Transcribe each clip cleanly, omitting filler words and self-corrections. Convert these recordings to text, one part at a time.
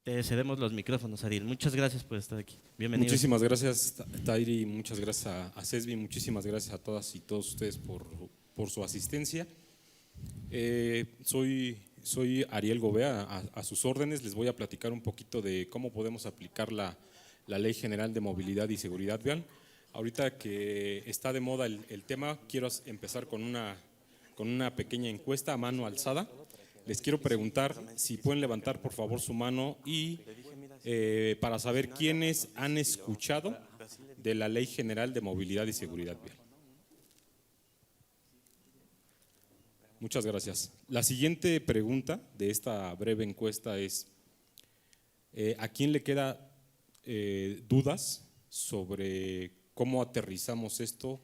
te cedemos los micrófonos, Ariel. Muchas gracias por estar aquí. Bienvenido. Muchísimas gracias, Tairi, muchas gracias a Cesbi, muchísimas gracias a todas y todos ustedes por su asistencia. Soy Ariel Gobea, a sus órdenes. Les voy a platicar un poquito de cómo podemos aplicar la Ley General de Movilidad y Seguridad Vial. Ahorita que está de moda el tema, quiero empezar con una pequeña encuesta a mano alzada. Les quiero preguntar si pueden levantar por favor su mano y para saber quiénes han escuchado de la Ley General de Movilidad y Seguridad Vial. Muchas gracias. La siguiente pregunta de esta breve encuesta es, ¿a quién le queda dudas sobre cómo aterrizamos esto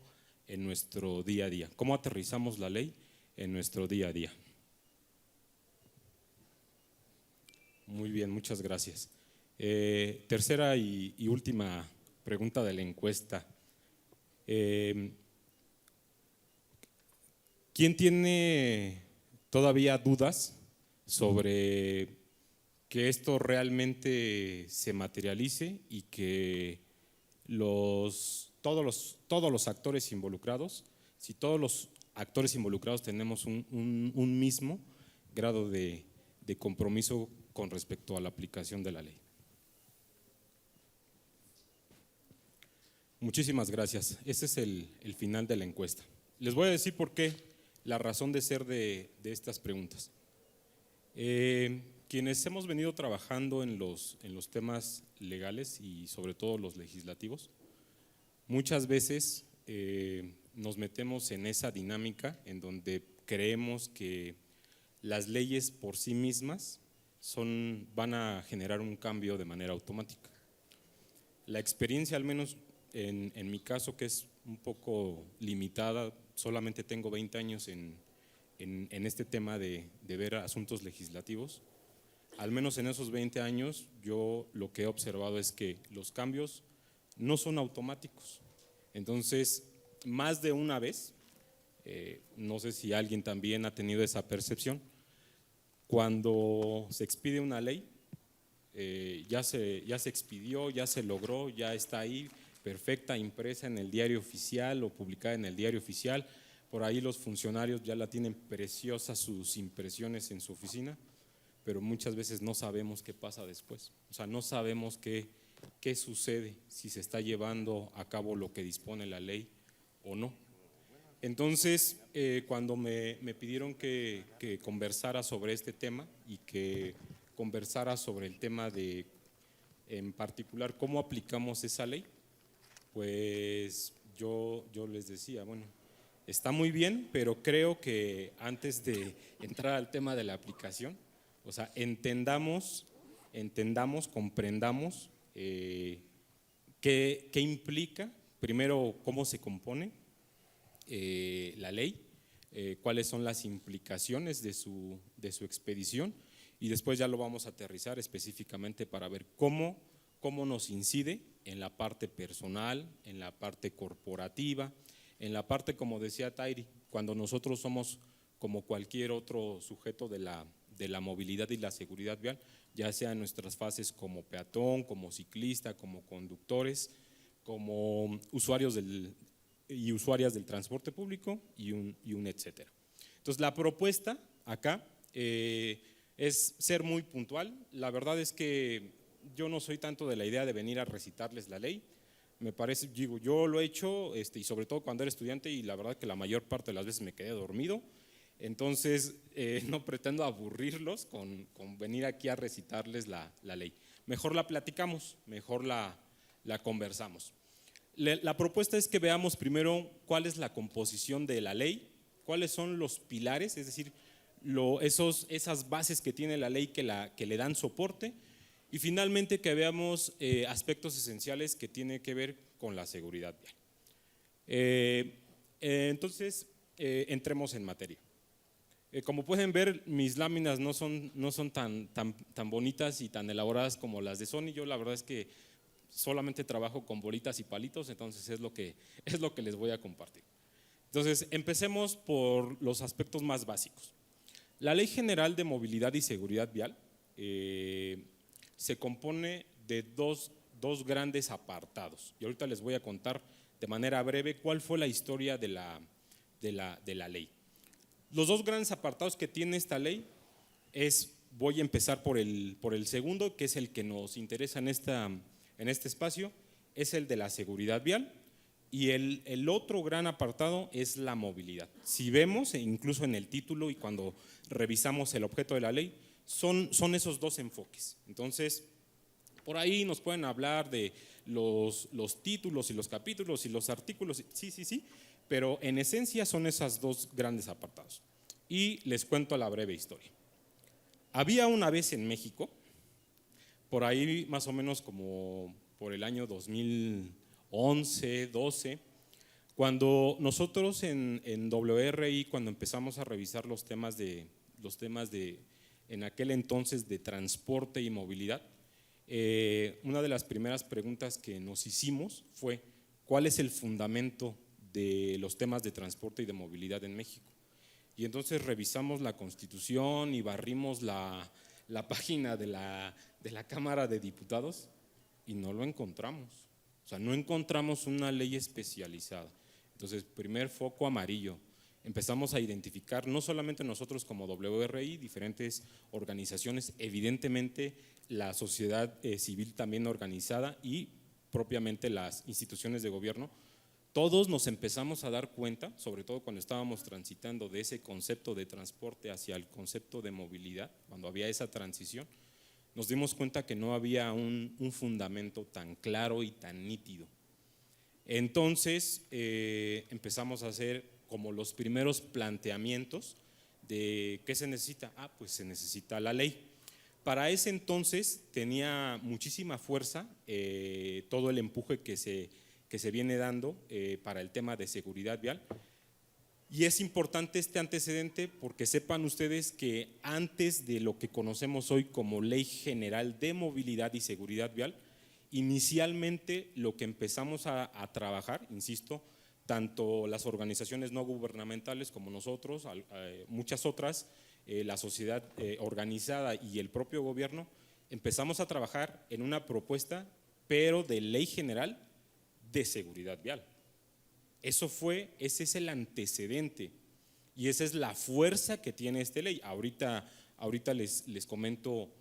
en nuestro día a día? ¿Cómo aterrizamos la ley en nuestro día a día? Muy bien, muchas gracias. Tercera y última pregunta de la encuesta. ¿Quién tiene todavía dudas sobre que esto realmente se materialice y que todos los actores involucrados, si todos los actores involucrados tenemos un mismo grado de compromiso con respecto a la aplicación de la ley? Muchísimas gracias. Ese es el final de la encuesta. Les voy a decir por qué, la razón de ser de estas preguntas. Quienes hemos venido trabajando en los temas legales y sobre todo los legislativos, muchas veces nos metemos en esa dinámica en donde creemos que las leyes por sí mismas van a generar un cambio de manera automática. La experiencia, al menos en mi caso, que es un poco limitada, solamente tengo 20 años en este tema de ver asuntos legislativos. Al menos en esos 20 años yo lo que he observado es que los cambios no son automáticos. Entonces, más de una vez, no sé si alguien también ha tenido esa percepción, cuando se expide una ley, ya se expidió, ya se logró, ya está ahí, perfecta, impresa en el diario oficial o publicada en el diario oficial. Por ahí los funcionarios ya la tienen preciosas sus impresiones en su oficina, pero muchas veces no sabemos qué pasa después. O sea, no sabemos qué sucede, si se está llevando a cabo lo que dispone la ley o no. Entonces, cuando me pidieron que conversara sobre este tema y que conversara sobre el tema de, en particular, cómo aplicamos esa ley, pues yo les decía, bueno, está muy bien, pero creo que antes de entrar al tema de la aplicación, o sea, entendamos, comprendamos qué implica, primero cómo se compone la ley, cuáles son las implicaciones de su expedición, y después ya lo vamos a aterrizar específicamente para ver cómo nos incide en la parte personal, en la parte corporativa, en la parte, como decía Tairi, cuando nosotros somos como cualquier otro sujeto de la movilidad y la seguridad vial, ya sea en nuestras fases como peatón, como ciclista, como conductores, como usuarios y usuarias del transporte público y un etcétera. Entonces, la propuesta acá es ser muy puntual. La verdad es que yo no soy tanto de la idea de venir a recitarles la ley. Me parece, digo, yo lo he hecho y sobre todo cuando era estudiante, y la verdad que la mayor parte de las veces me quedé dormido. Entonces, no pretendo aburrirlos con venir aquí a recitarles la ley. Mejor la platicamos, mejor la conversamos. La propuesta es que veamos primero cuál es la composición de la ley, cuáles son los pilares, es decir, esas bases que tiene la ley que le dan soporte, y finalmente que veamos aspectos esenciales que tienen que ver con la seguridad vial. Entonces, entremos en materia. Como pueden ver, mis láminas no son tan bonitas y tan elaboradas como las de Sony. Yo la verdad es que solamente trabajo con bolitas y palitos, entonces es lo que les voy a compartir. Entonces, empecemos por los aspectos más básicos. La Ley General de Movilidad y Seguridad Vial se compone de dos grandes apartados. Y ahorita les voy a contar de manera breve cuál fue la historia de la ley. Los dos grandes apartados que tiene esta ley voy a empezar por el segundo, que es el que nos interesa en este espacio, es el de la seguridad vial, y el otro gran apartado es la movilidad. Si vemos, incluso en el título y cuando revisamos el objeto de la ley, son esos dos enfoques. Entonces, por ahí nos pueden hablar de los títulos y los capítulos y los artículos, sí, pero en esencia son esos dos grandes apartados. Y les cuento la breve historia. Había una vez en México, por ahí más o menos como por el año 2011, 12, cuando nosotros en WRI, cuando empezamos a revisar los temas de en aquel entonces de transporte y movilidad, una de las primeras preguntas que nos hicimos fue: ¿cuál es el fundamento de los temas de transporte y de movilidad en México? Y entonces revisamos la Constitución y barrimos la página de la Cámara de Diputados y no lo encontramos. O sea, no encontramos una ley especializada. Entonces, primer foco amarillo. Empezamos a identificar, no solamente nosotros como WRI, diferentes organizaciones, evidentemente la sociedad civil también organizada y propiamente las instituciones de gobierno. Todos nos empezamos a dar cuenta, sobre todo cuando estábamos transitando de ese concepto de transporte hacia el concepto de movilidad, cuando había esa transición, nos dimos cuenta que no había un fundamento tan claro y tan nítido. Entonces empezamos a hacer como los primeros planteamientos de ¿qué se necesita? Pues se necesita la ley. Para ese entonces tenía muchísima fuerza todo el empuje que se viene dando para el tema de seguridad vial. Y es importante este antecedente porque sepan ustedes que antes de lo que conocemos hoy como Ley General de Movilidad y Seguridad Vial, inicialmente lo que empezamos a trabajar, insisto, tanto las organizaciones no gubernamentales como nosotros, muchas otras, la sociedad organizada y el propio gobierno, empezamos a trabajar en una propuesta, pero de Ley General de Seguridad Vial. Ese es el antecedente y esa es la fuerza que tiene esta ley. Ahorita les comento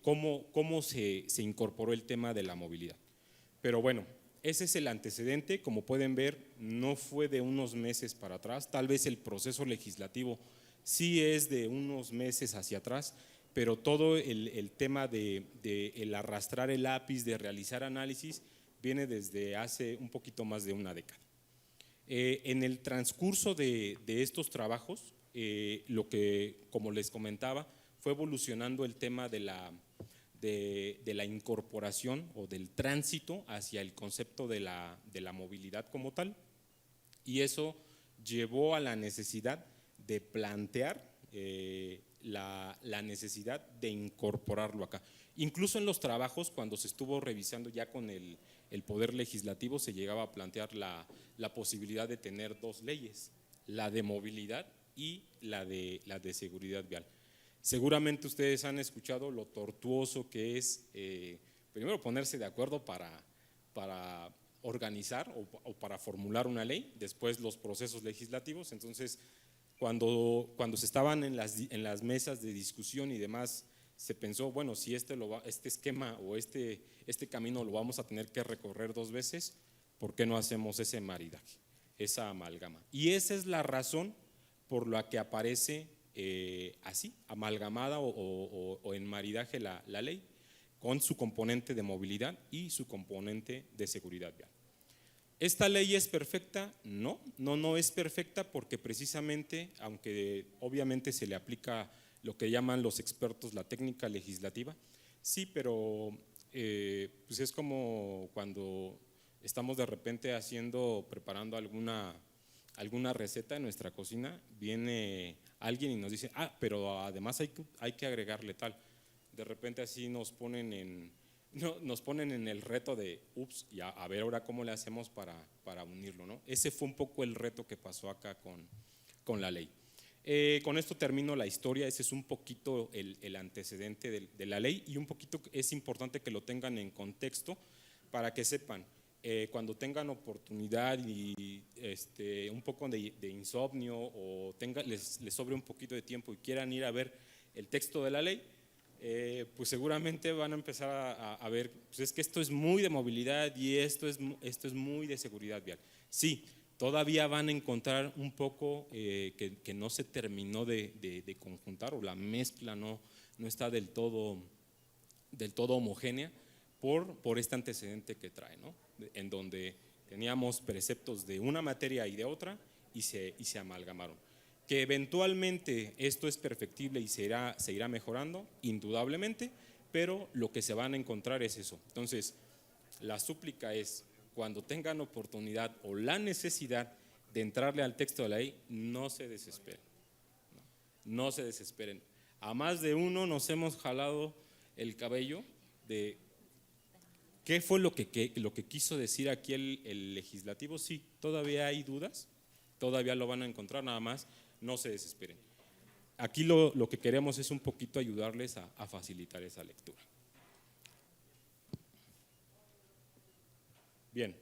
cómo se incorporó el tema de la movilidad. Pero bueno, ese es el antecedente. Como pueden ver, no fue de unos meses para atrás, tal vez el proceso legislativo sí es de unos meses hacia atrás, pero todo el tema de el arrastrar el lápiz, de realizar análisis, viene desde hace un poquito más de una década. En el transcurso de estos trabajos, lo que, como les comentaba, fue evolucionando el tema de la incorporación o del tránsito hacia el concepto de la movilidad como tal, y eso llevó a la necesidad de plantear la necesidad de incorporarlo acá. Incluso en los trabajos, cuando se estuvo revisando ya con el Poder Legislativo, se llegaba a plantear la posibilidad de tener dos leyes, la de movilidad y la de seguridad vial. Seguramente ustedes han escuchado lo tortuoso que es primero ponerse de acuerdo para organizar o para formular una ley, después los procesos legislativos. Entonces, cuando se estaban en las mesas de discusión y demás, se pensó, bueno, si este esquema o este camino lo vamos a tener que recorrer dos veces, ¿por qué no hacemos ese maridaje, esa amalgama? Y esa es la razón por la que aparece así, amalgamada o en maridaje la ley, con su componente de movilidad y su componente de seguridad vial. ¿Esta ley es perfecta? No es perfecta porque precisamente, aunque obviamente se le aplica lo que llaman los expertos la técnica legislativa, sí, pero pues es como cuando estamos de repente preparando alguna receta en nuestra cocina, viene alguien y nos dice, pero además hay que agregarle tal. De repente así nos ponen en el reto de, y a ver ahora cómo le hacemos para unirlo, ¿no? Ese fue un poco el reto que pasó acá con la ley. Con esto termino la historia. Ese es un poquito el antecedente de la ley, y un poquito es importante que lo tengan en contexto para que sepan, cuando tengan oportunidad y un poco de insomnio, o les sobre un poquito de tiempo y quieran ir a ver el texto de la ley, pues seguramente van a empezar a ver, pues es que esto es muy de movilidad y esto es muy de seguridad vial. Sí, todavía van a encontrar un poco que no se terminó de conjuntar, o la mezcla no está del todo homogénea por este antecedente que trae, ¿no? En donde teníamos preceptos de una materia y de otra y se amalgamaron. Que eventualmente esto es perfectible y se irá mejorando, indudablemente, pero lo que se van a encontrar es eso. Entonces, la súplica es, cuando tengan oportunidad o la necesidad de entrarle al texto de la ley, no se desesperen. No se desesperen. A más de uno nos hemos jalado el cabello de qué fue lo que quiso decir aquí el legislativo. Sí, todavía hay dudas, todavía lo van a encontrar, nada más no se desesperen. Aquí lo que queremos es un poquito ayudarles a facilitar esa lectura. Bien,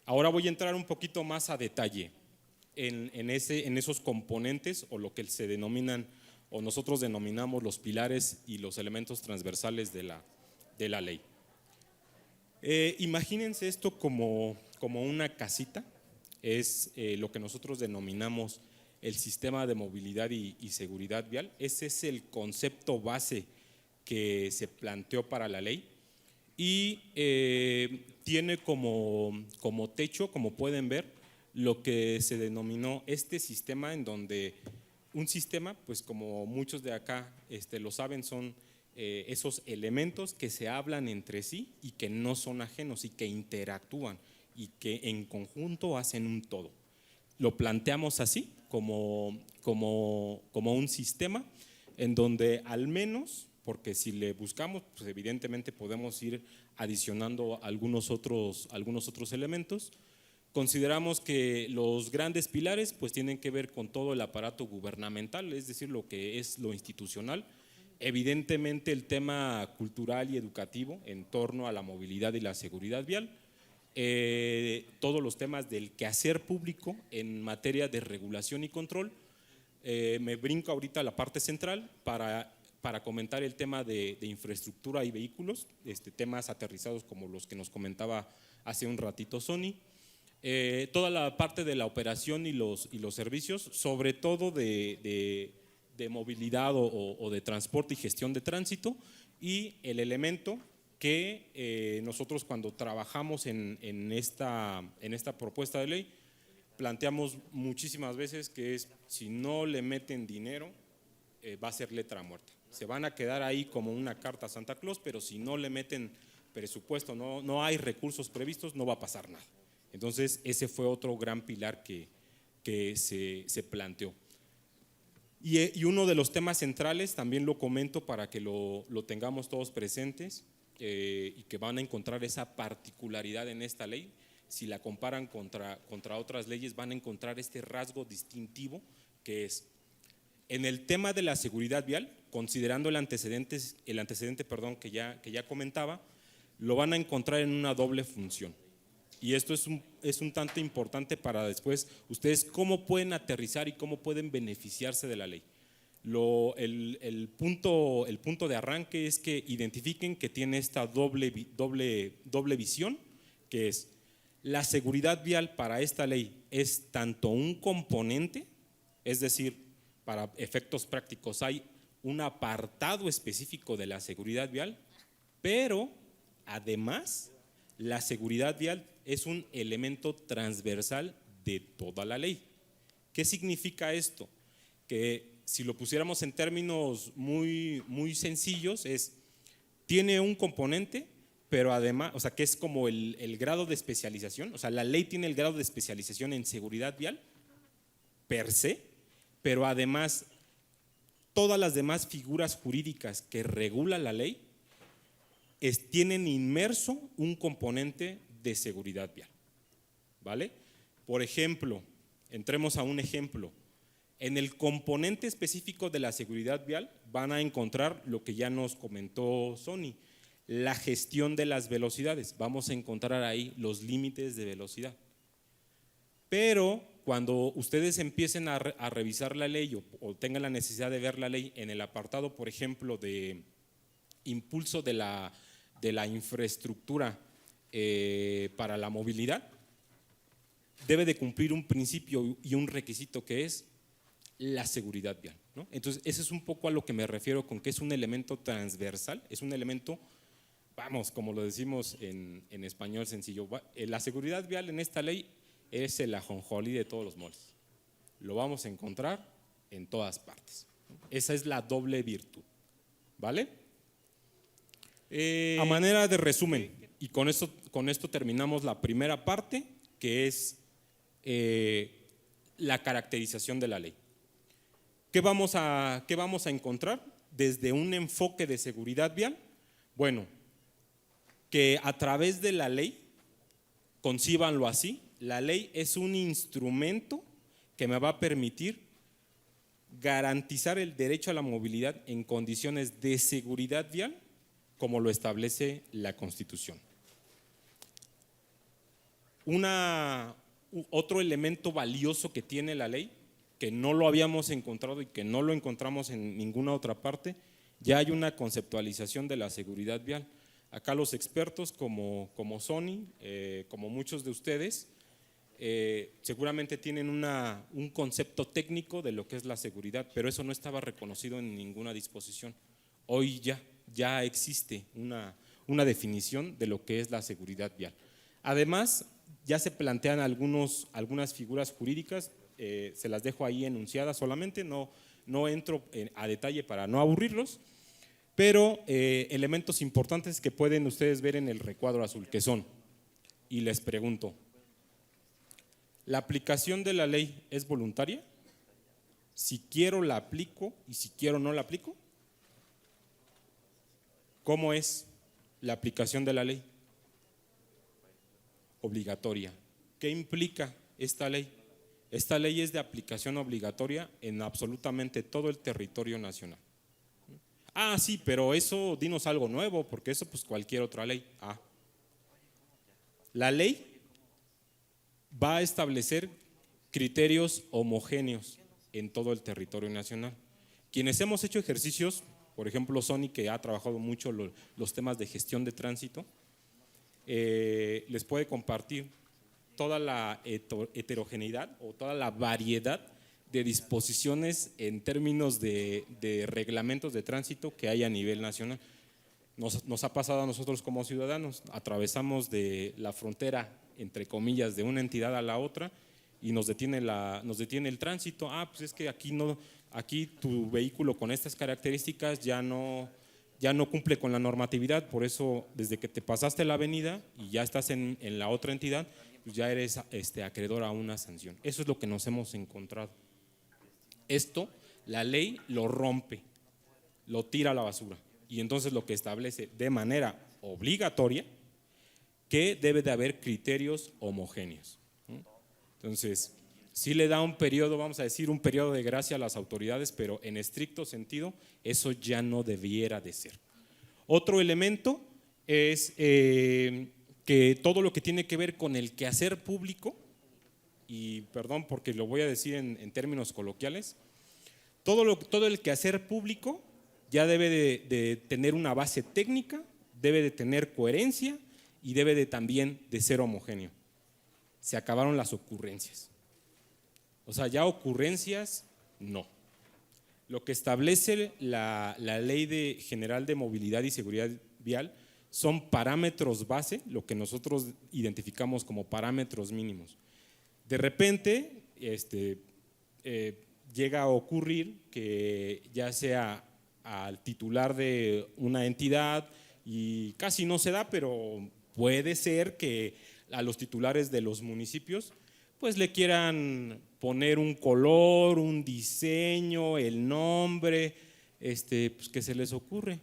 ahora voy a entrar un poquito más a detalle en esos componentes, o lo que se denominan, o nosotros denominamos, los pilares y los elementos transversales de la ley. Imagínense esto como una casita. Es lo que nosotros denominamos el sistema de movilidad y seguridad vial. Ese es el concepto base que se planteó para la ley, y tiene como techo, como pueden ver, lo que se denominó este sistema, en donde un sistema, pues como muchos de acá lo saben, son esos elementos que se hablan entre sí y que no son ajenos y que interactúan y que en conjunto hacen un todo. Lo planteamos así, como un sistema en donde, al menos, porque si le buscamos, pues evidentemente podemos ir adicionando algunos otros elementos. Consideramos que los grandes pilares pues tienen que ver con todo el aparato gubernamental, es decir, lo que es lo institucional. Evidentemente el tema cultural y educativo en torno a la movilidad y la seguridad vial. Todos los temas del quehacer público en materia de regulación y control. Me brinco ahorita a la parte central para comentar el tema de infraestructura y vehículos, temas aterrizados como los que nos comentaba hace un ratito Sony. Toda la parte de la operación y los servicios, sobre todo de movilidad o de transporte y gestión de tránsito, y el elemento que nosotros, cuando trabajamos en esta propuesta de ley, planteamos muchísimas veces, que es: si no le meten dinero, va a ser letra muerta. Se van a quedar ahí como una carta a Santa Claus, pero si no le meten presupuesto, no hay recursos previstos, no va a pasar nada. Entonces, ese fue otro gran pilar que se planteó. Y uno de los temas centrales, también lo comento para que lo tengamos todos presentes, y que van a encontrar esa particularidad en esta ley. Si la comparan contra otras leyes, van a encontrar este rasgo distintivo, que es, en el tema de la seguridad vial, considerando el antecedente que ya comentaba, lo van a encontrar en una doble función. Y esto es un tanto importante para después ustedes cómo pueden aterrizar y cómo pueden beneficiarse de la ley. El punto de arranque es que identifiquen que tiene esta doble visión, que es: la seguridad vial para esta ley es tanto un componente, es decir, para efectos prácticos hay un apartado específico de la seguridad vial, pero además la seguridad vial es un elemento transversal de toda la ley. ¿Qué significa esto? Que si lo pusiéramos en términos muy, muy sencillos, tiene un componente, pero además, o sea, que es como el grado de especialización, o sea, la ley tiene el grado de especialización en seguridad vial per se, pero además todas las demás figuras jurídicas que regula la ley tienen inmerso un componente de seguridad vial, ¿vale? Por ejemplo, entremos a un ejemplo. En el componente específico de la seguridad vial van a encontrar lo que ya nos comentó Sony, la gestión de las velocidades. Vamos a encontrar ahí los límites de velocidad. Pero cuando ustedes empiecen a revisar la ley o tengan la necesidad de ver la ley en el apartado, por ejemplo, de impulso de la infraestructura para la movilidad, debe de cumplir un principio y un requisito que es la seguridad vial, ¿no? Entonces, ese es un poco a lo que me refiero con que es un elemento transversal, es un elemento, vamos, como lo decimos en español sencillo, la seguridad vial en esta ley es el ajonjolí de todos los moles. Lo vamos a encontrar en todas partes. Esa es la doble virtud, ¿vale? A manera de resumen, y con esto terminamos la primera parte, que es la caracterización de la ley. ¿Qué vamos a encontrar desde un enfoque de seguridad vial? Bueno, que a través de la ley, concíbanlo así, la ley es un instrumento que me va a permitir garantizar el derecho a la movilidad en condiciones de seguridad vial, como lo establece la Constitución. Otro elemento valioso que tiene la ley, que no lo habíamos encontrado y que no lo encontramos en ninguna otra parte, ya hay una conceptualización de la seguridad vial. Acá los expertos como Sony, como muchos de ustedes, seguramente tienen un concepto técnico de lo que es la seguridad, pero eso no estaba reconocido en ninguna disposición. Hoy ya existe una definición de lo que es la seguridad vial. Además, ya se plantean algunas figuras jurídicas, se las dejo ahí enunciadas solamente, no entro a detalle para no aburrirlos, pero elementos importantes que pueden ustedes ver en el recuadro azul, que son, y les pregunto, ¿la aplicación de la ley es voluntaria? Si quiero la aplico y si quiero no la aplico. ¿Cómo es la aplicación de la ley? Obligatoria. ¿Qué implica esta ley? Esta ley es de aplicación obligatoria en absolutamente todo el territorio nacional. Ah, sí, pero eso, dinos algo nuevo, porque eso pues cualquier otra ley. La ley va a establecer criterios homogéneos en todo el territorio nacional. Quienes hemos hecho ejercicios, por ejemplo Sony, que ha trabajado mucho los temas de gestión de tránsito, les puede compartir toda la heterogeneidad o toda la variedad de disposiciones en términos de reglamentos de tránsito que hay a nivel nacional. Nos ha pasado a nosotros como ciudadanos, atravesamos de la frontera, entre comillas, de una entidad a la otra y nos detiene el tránsito. Pues es que aquí tu vehículo con estas características ya no cumple con la normatividad, por eso desde que te pasaste la avenida y ya estás en la otra entidad, pues ya eres acreedor a una sanción. Eso es lo que nos hemos encontrado. Esto, la ley lo rompe, lo tira a la basura y entonces lo que establece de manera obligatoria que debe de haber criterios homogéneos. Entonces, sí le da un periodo, vamos a decir, un periodo de gracia a las autoridades, pero en estricto sentido eso ya no debiera de ser. Otro elemento es que todo lo que tiene que ver con el quehacer público, y perdón porque lo voy a decir en términos coloquiales, todo el quehacer público ya debe de tener una base técnica, debe de tener coherencia y debe también de ser homogéneo. Se acabaron las ocurrencias. O sea, ya ocurrencias, no. Lo que establece la Ley General de Movilidad y Seguridad Vial son parámetros base, lo que nosotros identificamos como parámetros mínimos. De repente, llega a ocurrir que ya sea al titular de una entidad, y casi no se da, pero puede ser que a los titulares de los municipios pues le quieran poner un color, un diseño, el nombre, pues que se les ocurre.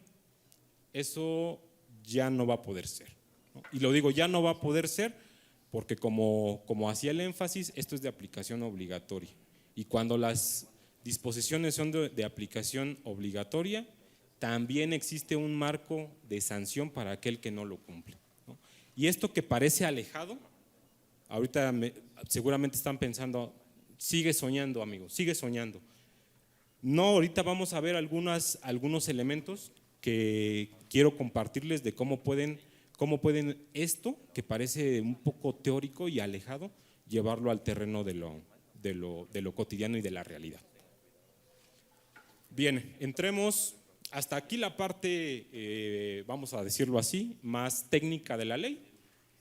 Eso ya no va a poder ser, ¿no? Y lo digo, ya no va a poder ser porque como hacía el énfasis, esto es de aplicación obligatoria. Y cuando las disposiciones son de aplicación obligatoria, también existe un marco de sanción para aquel que no lo cumple, ¿no? Y esto que parece alejado, ahorita seguramente están pensando, sigue soñando, amigo, sigue soñando. No, ahorita vamos a ver algunos elementos que quiero compartirles de cómo pueden esto, que parece un poco teórico y alejado, llevarlo al terreno de lo cotidiano y de la realidad. Bien, entremos hasta aquí la parte, vamos a decirlo así, más técnica de la ley,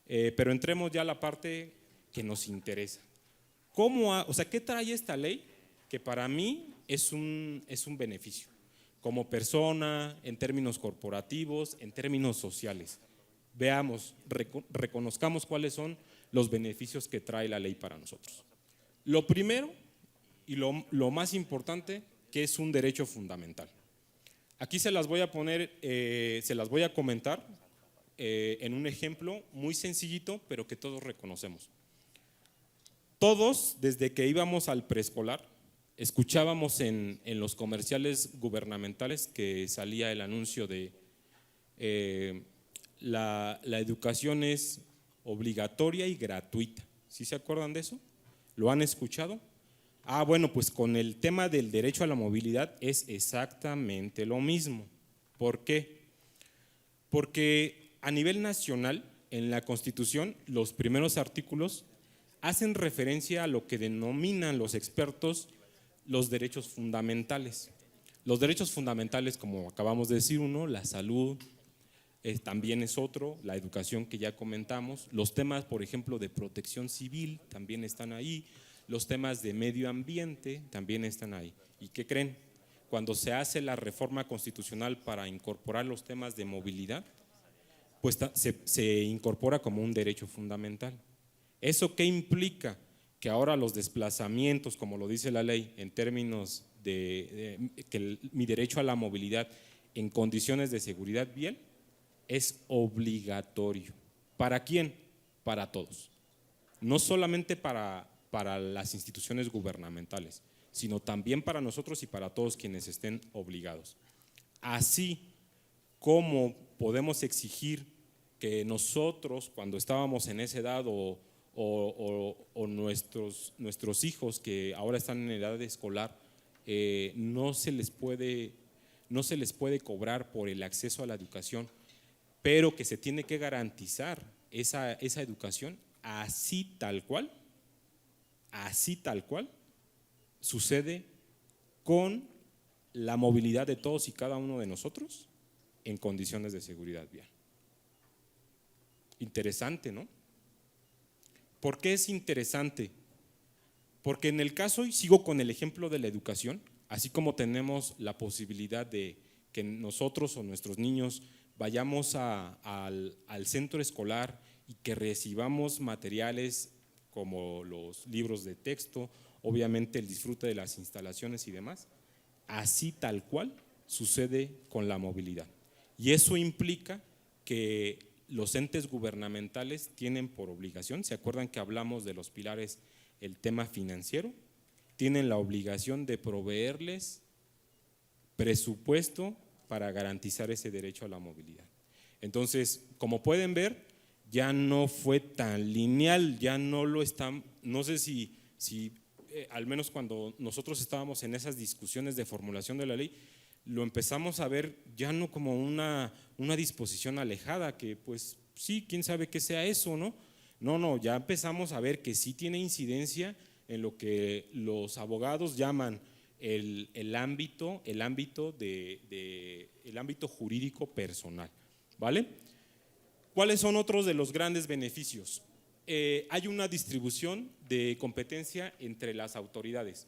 pero entremos ya a la parte que nos interesa. ¿Qué trae esta ley? Que para mí es un beneficio, como persona, en términos corporativos, en términos sociales. Veamos, reconozcamos cuáles son los beneficios que trae la ley para nosotros. Lo primero y lo más importante, que es un derecho fundamental. Aquí se las voy a poner, se las voy a comentar en un ejemplo muy sencillito, pero que todos reconocemos. Todos, desde que íbamos al preescolar, escuchábamos en los comerciales gubernamentales que salía el anuncio de la educación es obligatoria y gratuita. ¿Sí se acuerdan de eso? ¿Lo han escuchado? Bueno, pues con el tema del derecho a la movilidad es exactamente lo mismo. ¿Por qué? Porque a nivel nacional, en la Constitución, los primeros artículos hacen referencia a lo que denominan los expertos los derechos fundamentales. Los derechos fundamentales, como acabamos de decir, uno, la salud, también es otro, la educación que ya comentamos, los temas, por ejemplo, de protección civil también están ahí, los temas de medio ambiente también están ahí. ¿Y qué creen? Cuando se hace la reforma constitucional para incorporar los temas de movilidad, pues se incorpora como un derecho fundamental. ¿Eso qué implica? Que ahora los desplazamientos, como lo dice la ley, en términos de que mi derecho a la movilidad en condiciones de seguridad vial es obligatorio. ¿Para quién? Para todos. No solamente para las instituciones gubernamentales, sino también para nosotros y para todos quienes estén obligados. Así como podemos exigir que nosotros, cuando estábamos en esa edad o nuestros hijos que ahora están en edad escolar, no se les puede cobrar por el acceso a la educación, pero que se tiene que garantizar esa educación, así tal cual sucede con la movilidad de todos y cada uno de nosotros en condiciones de seguridad vial. Interesante, ¿no? ¿Por qué es interesante? Porque en el caso, y sigo con el ejemplo de la educación, así como tenemos la posibilidad de que nosotros o nuestros niños vayamos al centro escolar y que recibamos materiales como los libros de texto, obviamente el disfrute de las instalaciones y demás, así tal cual sucede con la movilidad. Y eso implica que los entes gubernamentales tienen por obligación, ¿se acuerdan que hablamos de los pilares, el tema financiero? Tienen la obligación de proveerles presupuesto para garantizar ese derecho a la movilidad. Entonces, como pueden ver, ya no fue tan lineal, ya no lo están, no sé si al menos cuando nosotros estábamos en esas discusiones de formulación de la ley, lo empezamos a ver ya no como una disposición alejada, que pues sí, quién sabe qué sea eso, ¿no? No, ya empezamos a ver que sí tiene incidencia en lo que los abogados llaman el ámbito jurídico personal, ¿vale? ¿Cuáles son otros de los grandes beneficios? Hay una distribución de competencia entre las autoridades.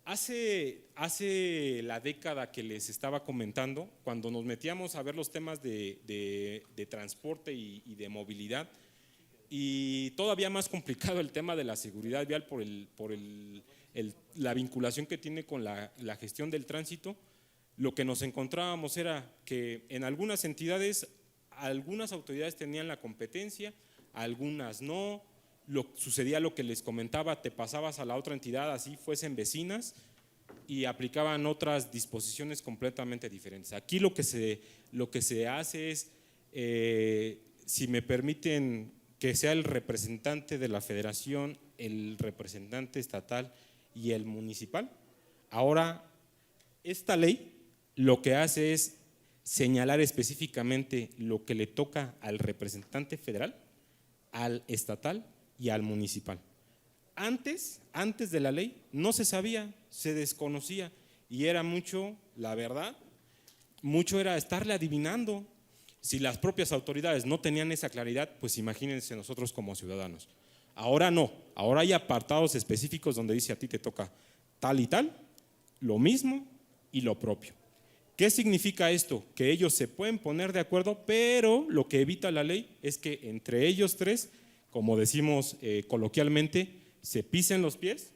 Hace la década que les estaba comentando, cuando nos metíamos a ver los temas de transporte y de movilidad, y todavía más complicado el tema de la seguridad vial por la vinculación que tiene con la gestión del tránsito, lo que nos encontrábamos era que en algunas entidades, algunas autoridades tenían la competencia, algunas no. Sucedía lo que les comentaba, te pasabas a la otra entidad, así fuesen vecinas, y aplicaban otras disposiciones completamente diferentes. Aquí lo que se hace es, si me permiten, que sea el representante de la federación, el representante estatal y el municipal. Ahora, esta ley lo que hace es señalar específicamente lo que le toca al representante federal, al estatal y al municipal. Antes de la ley no se sabía, se desconocía y era mucho, la verdad, mucho era estarle adivinando. Si las propias autoridades no tenían esa claridad, pues imagínense nosotros como ciudadanos. Ahora no, ahora hay apartados específicos donde dice a ti te toca tal y tal, lo mismo y lo propio. ¿Qué significa esto? Que ellos se pueden poner de acuerdo, pero lo que evita la ley es que entre ellos tres, como decimos coloquialmente, se pisen los pies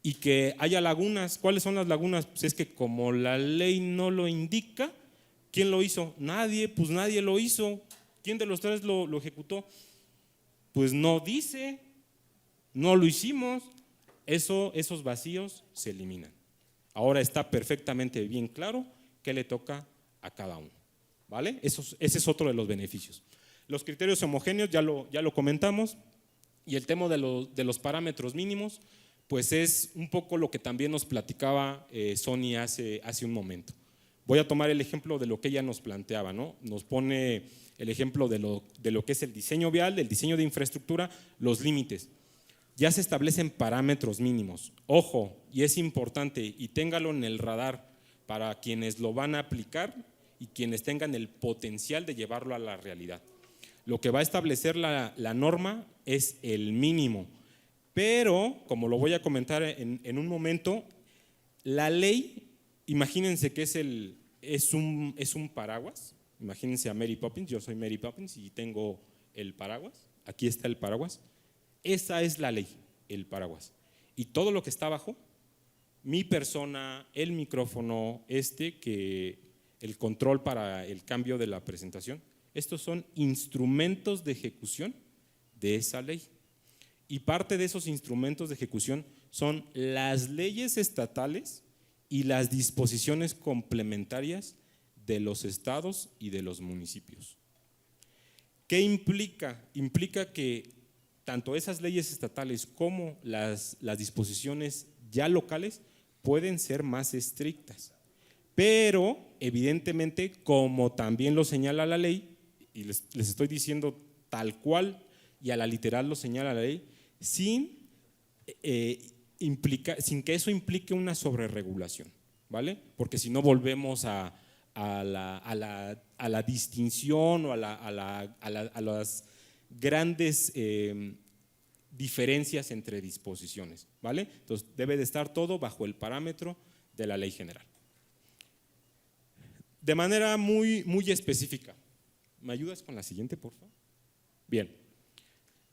y que haya lagunas. ¿Cuáles son las lagunas? Pues es que como la ley no lo indica, ¿quién lo hizo? Nadie, pues nadie lo hizo. ¿Quién de los tres lo ejecutó? Pues no dice, no lo hicimos. Esos vacíos se eliminan. Ahora está perfectamente bien claro qué le toca a cada uno, ¿vale? Ese es otro de los beneficios. Los criterios homogéneos ya lo comentamos, y el tema de los parámetros mínimos, pues es un poco lo que también nos platicaba Sony hace un momento. Voy a tomar el ejemplo de lo que ella nos planteaba, ¿no? Nos pone el ejemplo de lo que es el diseño vial, el diseño de infraestructura, los límites. Ya se establecen parámetros mínimos. Ojo, y es importante, y téngalo en el radar para quienes lo van a aplicar y quienes tengan el potencial de llevarlo a la realidad. Lo que va a establecer la norma es el mínimo, pero como lo voy a comentar en un momento, la ley, imagínense que es un paraguas. Imagínense a Mary Poppins, yo soy Mary Poppins y tengo el paraguas, aquí está el paraguas. Esa es la ley, el paraguas. Y todo lo que está abajo, mi persona, el micrófono, que el control para el cambio de la presentación, estos son instrumentos de ejecución de esa ley. Y parte de esos instrumentos de ejecución son las leyes estatales y las disposiciones complementarias de los estados y de los municipios. ¿Qué implica? Implica que tanto esas leyes estatales como las disposiciones ya locales pueden ser más estrictas, pero evidentemente, como también lo señala la ley, y les estoy diciendo tal cual y a la literal lo señala la ley, sin que eso implique una sobreregulación, ¿vale? Porque si no volvemos a la distinción o a las grandes diferencias entre disposiciones, ¿vale? Entonces debe de estar todo bajo el parámetro de la ley general. De manera muy específica, ¿me ayudas con la siguiente, por favor? Bien,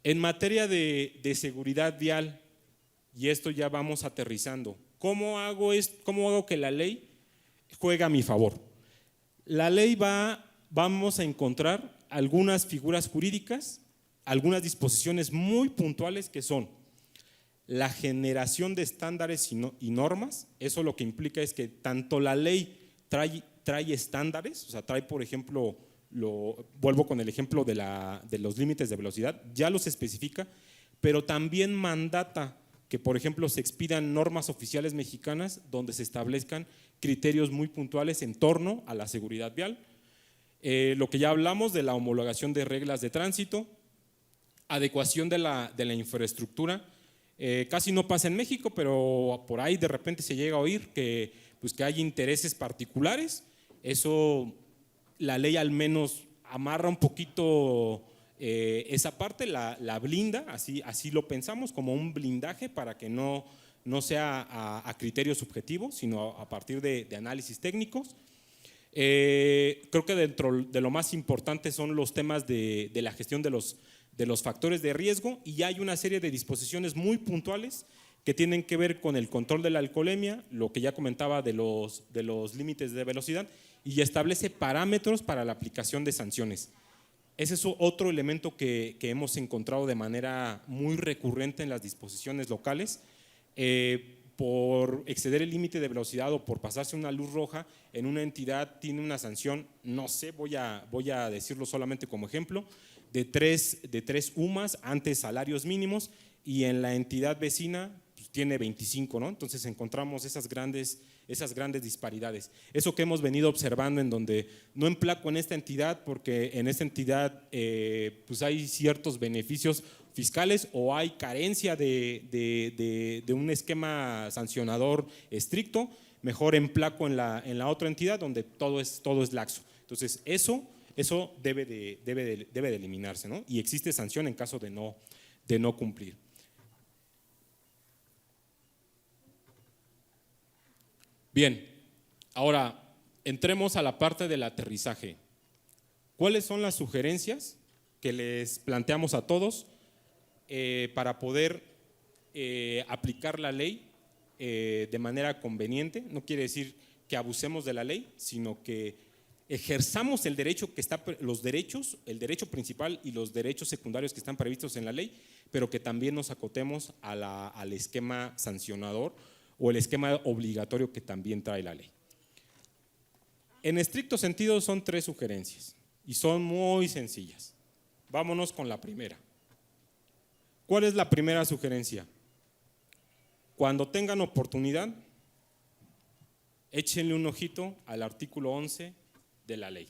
en materia de seguridad vial, y esto ya vamos aterrizando, ¿cómo hago que la ley juegue a mi favor? La ley vamos a encontrar algunas figuras jurídicas, algunas disposiciones muy puntuales que son la generación de estándares y normas. Eso lo que implica es que tanto la ley trae estándares, o sea, trae, por ejemplo, vuelvo con el ejemplo de los límites de velocidad, ya los especifica, pero también mandata que, por ejemplo, se expidan normas oficiales mexicanas donde se establezcan criterios muy puntuales en torno a la seguridad vial. Lo que ya hablamos de la homologación de reglas de tránsito, adecuación de la infraestructura. Casi no pasa en México, pero por ahí de repente se llega a oír que hay intereses particulares. Eso la ley al menos amarra un poquito esa parte, la blinda, así lo pensamos, como un blindaje para que no sea a criterios subjetivos, sino a partir de análisis técnicos. Creo que dentro de lo más importante son los temas de la gestión de los factores de riesgo, y hay una serie de disposiciones muy puntuales que tienen que ver con el control de la alcoholemia, lo que ya comentaba de los límites de velocidad, y establece parámetros para la aplicación de sanciones. Ese es otro elemento que hemos encontrado de manera muy recurrente en las disposiciones locales. por exceder el límite de velocidad o por pasarse una luz roja en una entidad tiene una sanción, no sé, voy a decirlo solamente como ejemplo, de 3 UMAS, antes salarios mínimos, y en la entidad vecina pues, tiene 25, ¿no? Entonces encontramos esas grandes disparidades. Eso que hemos venido observando en donde no emplaco en esta entidad porque en esta entidad pues hay ciertos beneficios fiscales o hay carencia de un esquema sancionador estricto, mejor emplaco en la otra entidad donde todo es laxo. Entonces eso debe de eliminarse, ¿no? Y existe sanción en caso de no cumplir. Bien, ahora entremos a la parte del aterrizaje. ¿Cuáles son las sugerencias que les planteamos a todos para poder aplicar la ley de manera conveniente? No quiere decir que abusemos de la ley, sino que ejerzamos el derecho que está, los derechos, el derecho principal y los derechos secundarios que están previstos en la ley, pero que también nos acotemos al esquema sancionador o el esquema obligatorio que también trae la ley. En estricto sentido son 3 sugerencias y son muy sencillas. Vámonos con la primera. ¿Cuál es la primera sugerencia? Cuando tengan oportunidad, échenle un ojito al artículo 11 de la ley.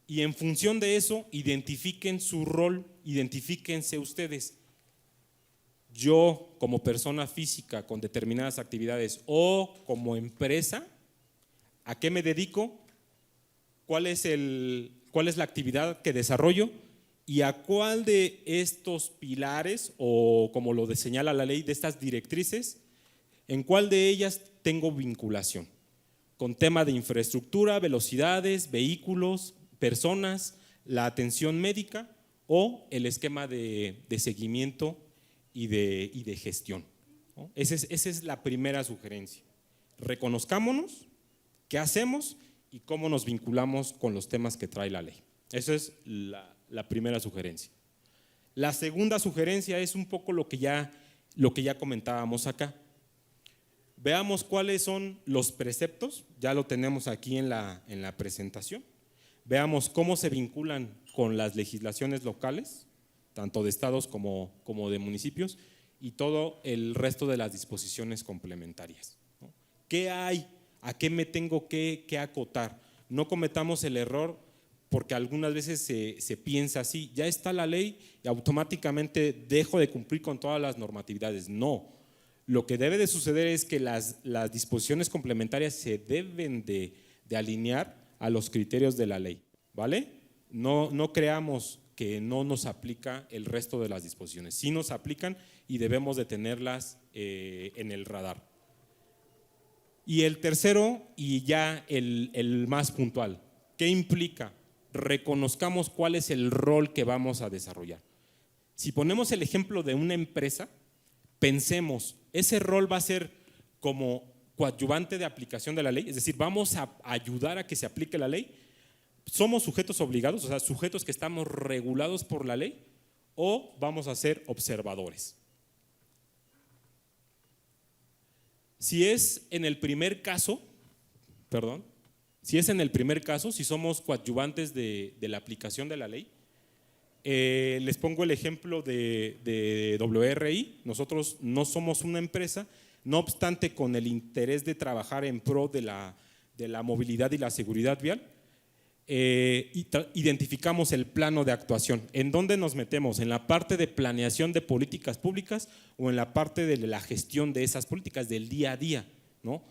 Y en función de eso, identifiquen su rol, identifíquense ustedes. Yo, como persona física con determinadas actividades o como empresa, ¿a qué me dedico? ¿Cuál es la actividad que desarrollo? ¿Y a cuál de estos pilares, o como lo señala la ley, de estas directrices, en cuál de ellas tengo vinculación? Con tema de infraestructura, velocidades, vehículos, personas, la atención médica o el esquema de seguimiento y de gestión, ¿no? Esa es la primera sugerencia. Reconozcámonos, qué hacemos y cómo nos vinculamos con los temas que trae la ley. Esa es la primera sugerencia. La segunda sugerencia es un poco lo que ya comentábamos acá. Veamos cuáles son los preceptos, ya lo tenemos aquí en la presentación. Veamos cómo se vinculan con las legislaciones locales, tanto de estados como de municipios, y todo el resto de las disposiciones complementarias, ¿no? ¿Qué hay? ¿A qué me tengo que acotar? No cometamos el error, porque algunas veces se piensa así, ya está la ley y automáticamente dejo de cumplir con todas las normatividades. No, lo que debe de suceder es que las disposiciones complementarias se deben de alinear a los criterios de la ley, ¿vale? No creamos que no nos aplica el resto de las disposiciones, sí nos aplican y debemos de tenerlas en el radar. Y el tercero, y ya el más puntual, ¿qué implica? Reconozcamos cuál es el rol que vamos a desarrollar. Si ponemos el ejemplo de una empresa, pensemos, ese rol va a ser como coadyuvante de aplicación de la ley, es decir, vamos a ayudar a que se aplique la ley. ¿Somos sujetos obligados, o sea, sujetos que estamos regulados por la ley, o vamos a ser observadores? Si es en el primer caso, si somos coadyuvantes de la aplicación de la ley, les pongo el ejemplo de WRI. Nosotros no somos una empresa, no obstante, con el interés de trabajar en pro de la movilidad y la seguridad vial, identificamos el plano de actuación. ¿En dónde nos metemos? ¿En la parte de planeación de políticas públicas o en la parte de la gestión de esas políticas del día a día, ¿no?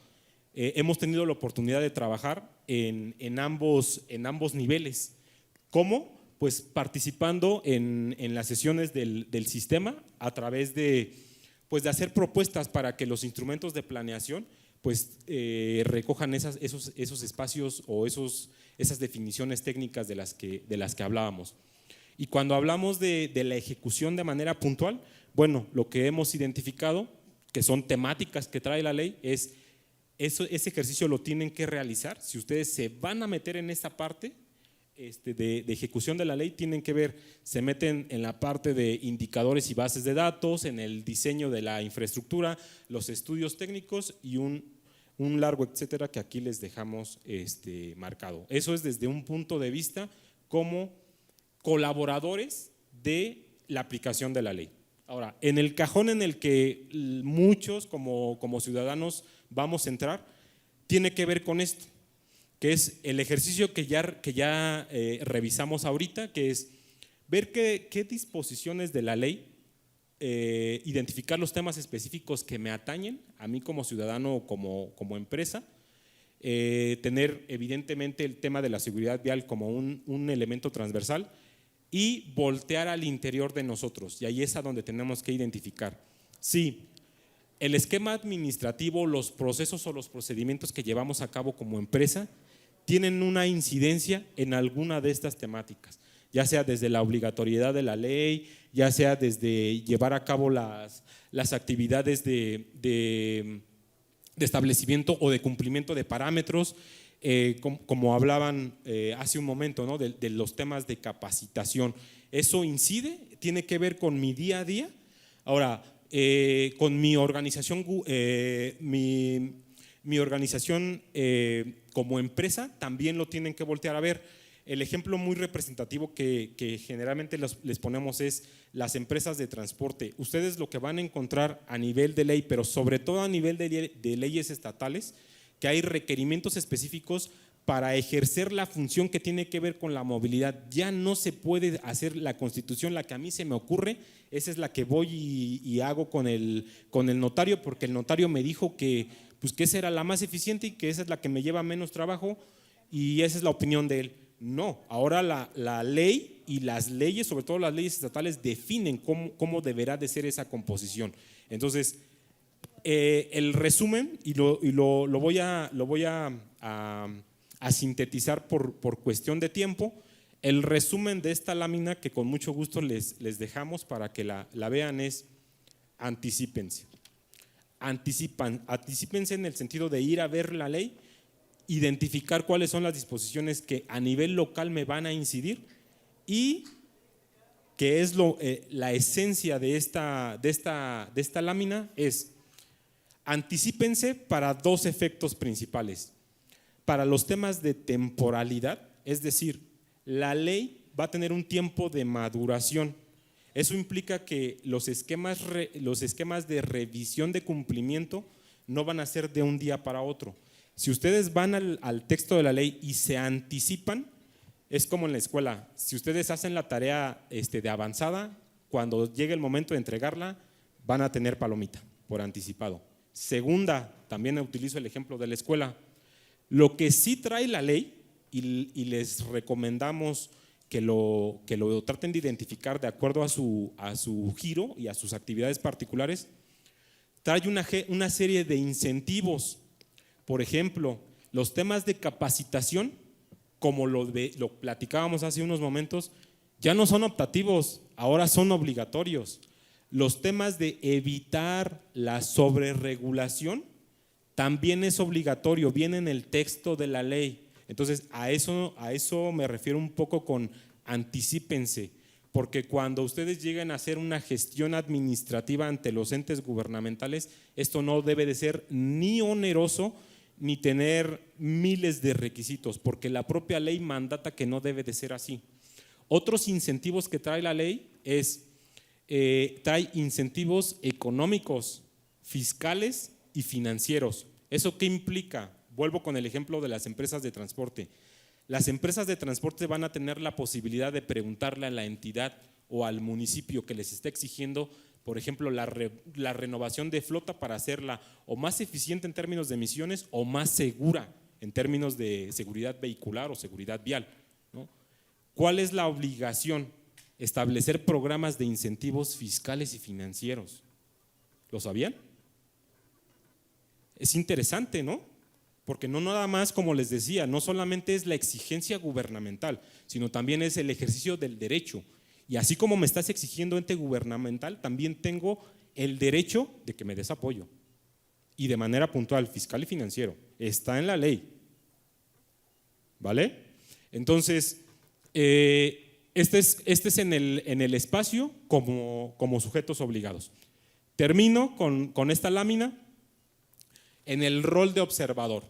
Hemos tenido la oportunidad de trabajar en ambos niveles. ¿Cómo? Pues participando en las sesiones del sistema a través de hacer propuestas para que los instrumentos de planeación recojan esos espacios o esas definiciones técnicas de las que hablábamos. Y cuando hablamos de la ejecución de manera puntual, bueno, lo que hemos identificado, que son temáticas que trae la ley, ese ejercicio lo tienen que realizar. Si ustedes se van a meter en esta parte, de ejecución de la ley tienen que ver, se meten en la parte de indicadores y bases de datos, en el diseño de la infraestructura, los estudios técnicos y un largo etcétera que aquí les dejamos marcado. Eso es desde un punto de vista como colaboradores de la aplicación de la ley. Ahora, en el cajón en el que muchos como ciudadanos vamos a entrar, tiene que ver con esto, que es el ejercicio que ya revisamos ahorita, que es ver qué disposiciones de la ley, identificar los temas específicos que me atañen a mí como ciudadano o como empresa, tener evidentemente el tema de la seguridad vial como un elemento transversal y voltear al interior de nosotros, y ahí es a donde tenemos que identificar. Sí, el esquema administrativo, los procesos o los procedimientos que llevamos a cabo como empresa tienen una incidencia en alguna de estas temáticas, ya sea desde la obligatoriedad de la ley, ya sea desde llevar a cabo las actividades de establecimiento o de cumplimiento de parámetros, como hablaban hace un momento, ¿no? de los temas de capacitación. Eso incide, tiene que ver con mi día a día. Ahora, con mi organización, mi organización como empresa también lo tienen que voltear a ver. El ejemplo muy representativo que generalmente les ponemos es las empresas de transporte. Ustedes lo que van a encontrar a nivel de ley, pero sobre todo a nivel de leyes estatales, que hay requerimientos específicos para ejercer la función que tiene que ver con la movilidad. Ya no se puede hacer la Constitución, la que a mí se me ocurre, esa es la que voy y hago con el notario, porque el notario me dijo que esa era la más eficiente y que esa es la que me lleva menos trabajo, y esa es la opinión de él. No, ahora la ley y las leyes, sobre todo las leyes estatales, definen cómo deberá de ser esa composición. Entonces, el resumen, y lo voy a sintetizar por cuestión de tiempo, el resumen de esta lámina que con mucho gusto les dejamos para que la vean es: anticípense. Anticípense en el sentido de ir a ver la ley, identificar cuáles son las disposiciones que a nivel local me van a incidir, y que es la esencia de esta lámina es: anticípense para dos efectos principales. Para los temas de temporalidad, es decir, la ley va a tener un tiempo de maduración. Eso implica que los esquemas de revisión de cumplimiento no van a ser de un día para otro. Si ustedes van al texto de la ley y se anticipan, es como en la escuela. Si ustedes hacen la tarea de avanzada, cuando llegue el momento de entregarla, van a tener palomita por anticipado. Segunda, también utilizo el ejemplo de la escuela. Lo que sí trae la ley, y les recomendamos que lo traten de identificar de acuerdo a su giro y a sus actividades particulares, trae una serie de incentivos. Por ejemplo, los temas de capacitación, como lo platicábamos hace unos momentos, ya no son optativos, ahora son obligatorios. Los temas de evitar la sobreregulación también es obligatorio, viene en el texto de la ley. Entonces, a eso me refiero un poco con anticípense, porque cuando ustedes lleguen a hacer una gestión administrativa ante los entes gubernamentales, esto no debe de ser ni oneroso ni tener miles de requisitos, porque la propia ley mandata que no debe de ser así. Otros incentivos que trae la ley trae incentivos económicos, fiscales y financieros. ¿Eso qué implica? Vuelvo con el ejemplo de las empresas de transporte. Las empresas de transporte van a tener la posibilidad de preguntarle a la entidad o al municipio que les está exigiendo, por ejemplo, la renovación de flota para hacerla o más eficiente en términos de emisiones o más segura en términos de seguridad vehicular o seguridad vial, ¿no? ¿Cuál es la obligación? Establecer programas de incentivos fiscales y financieros. ¿Lo sabían? Es interesante, ¿no? Porque no nada más, como les decía, no solamente es la exigencia gubernamental, sino también es el ejercicio del derecho. Y así como me estás exigiendo ente gubernamental, también tengo el derecho de que me des apoyo. Y de manera puntual, fiscal y financiero. Está en la ley. ¿Vale? Entonces, Este es en el espacio como sujetos obligados. Termino con esta lámina en el rol de observador.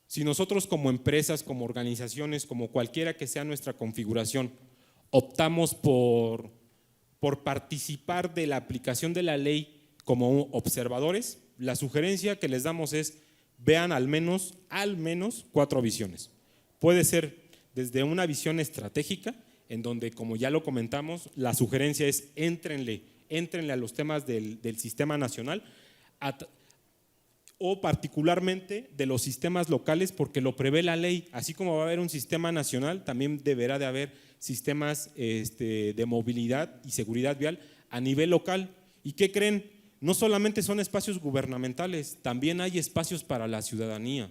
Si nosotros como empresas, como organizaciones, como cualquiera que sea nuestra configuración, optamos por participar de la aplicación de la ley como observadores, la sugerencia que les damos es vean al menos 4 visiones. Puede ser desde una visión estratégica, en donde, como ya lo comentamos, la sugerencia es éntrenle a los temas del sistema nacional o particularmente de los sistemas locales, porque lo prevé la ley. Así como va a haber un sistema nacional, también deberá de haber sistemas de movilidad y seguridad vial a nivel local. ¿Y qué creen? No solamente son espacios gubernamentales, también hay espacios para la ciudadanía,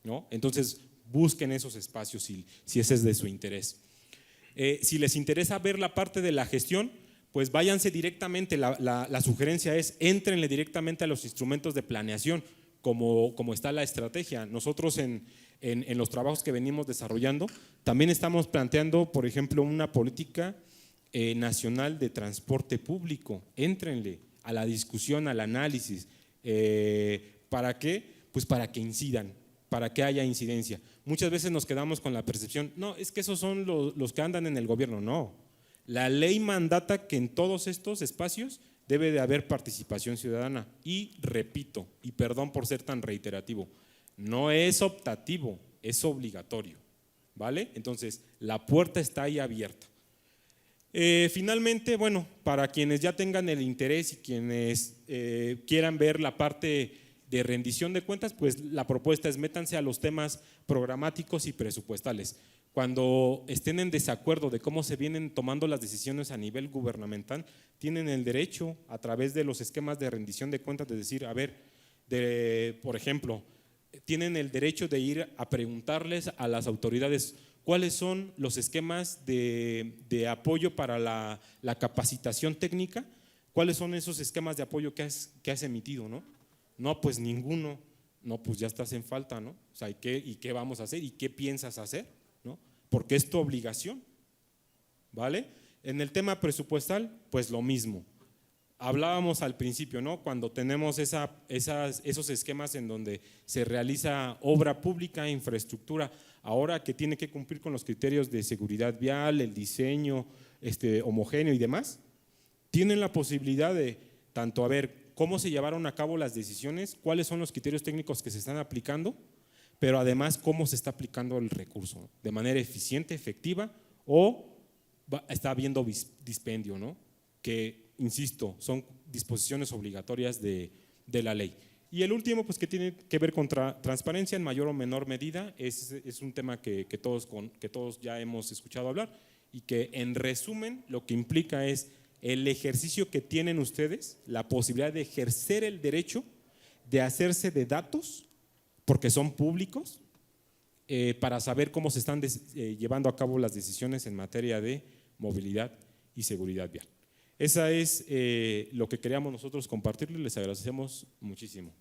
¿no? Entonces, busquen esos espacios si ese es de su interés. Si les interesa ver la parte de la gestión, pues váyanse directamente, la sugerencia es éntrenle directamente a los instrumentos de planeación, como está la estrategia. Nosotros en los trabajos que venimos desarrollando, también estamos planteando, por ejemplo, una política nacional de transporte público. Éntrenle a la discusión, al análisis. ¿Para qué? Pues para que incidan, para que haya incidencia. Muchas veces nos quedamos con la percepción, no, es que esos son los que andan en el gobierno. No, la ley mandata que en todos estos espacios debe de haber participación ciudadana. Y repito, y perdón por ser tan reiterativo, no es optativo, es obligatorio, ¿vale? Entonces, la puerta está ahí abierta. Finalmente, bueno, para quienes ya tengan el interés y quienes quieran ver la parte de rendición de cuentas, pues la propuesta es métanse a los temas programáticos y presupuestales. Cuando estén en desacuerdo de cómo se vienen tomando las decisiones a nivel gubernamental, tienen el derecho a través de los esquemas de rendición de cuentas de decir, a ver, por ejemplo, tienen el derecho de ir a preguntarles a las autoridades cuáles son los esquemas de apoyo para la capacitación técnica, cuáles son esos esquemas de apoyo que has emitido, ¿no? No, pues ninguno. No, pues ya estás en falta, ¿no? O sea, ¿y qué vamos a hacer? ¿Y qué piensas hacer? ¿No? Porque es tu obligación, ¿vale? En el tema presupuestal, pues lo mismo. Hablábamos al principio, ¿no? Cuando tenemos esos esquemas en donde se realiza obra pública, infraestructura, ahora que tiene que cumplir con los criterios de seguridad vial, el diseño homogéneo y demás, tienen la posibilidad de tanto a ver cómo se llevaron a cabo las decisiones, cuáles son los criterios técnicos que se están aplicando, pero además cómo se está aplicando el recurso, de manera eficiente, efectiva, o está habiendo dispendio, ¿no? Que, insisto, son disposiciones obligatorias de la ley. Y el último, pues que tiene que ver con transparencia en mayor o menor medida, es un tema que todos ya hemos escuchado hablar y que en resumen lo que implica es el ejercicio que tienen ustedes, la posibilidad de ejercer el derecho de hacerse de datos, porque son públicos, para saber cómo se están llevando a cabo las decisiones en materia de movilidad y seguridad vial. Esa es lo que queríamos nosotros compartirles, les agradecemos muchísimo.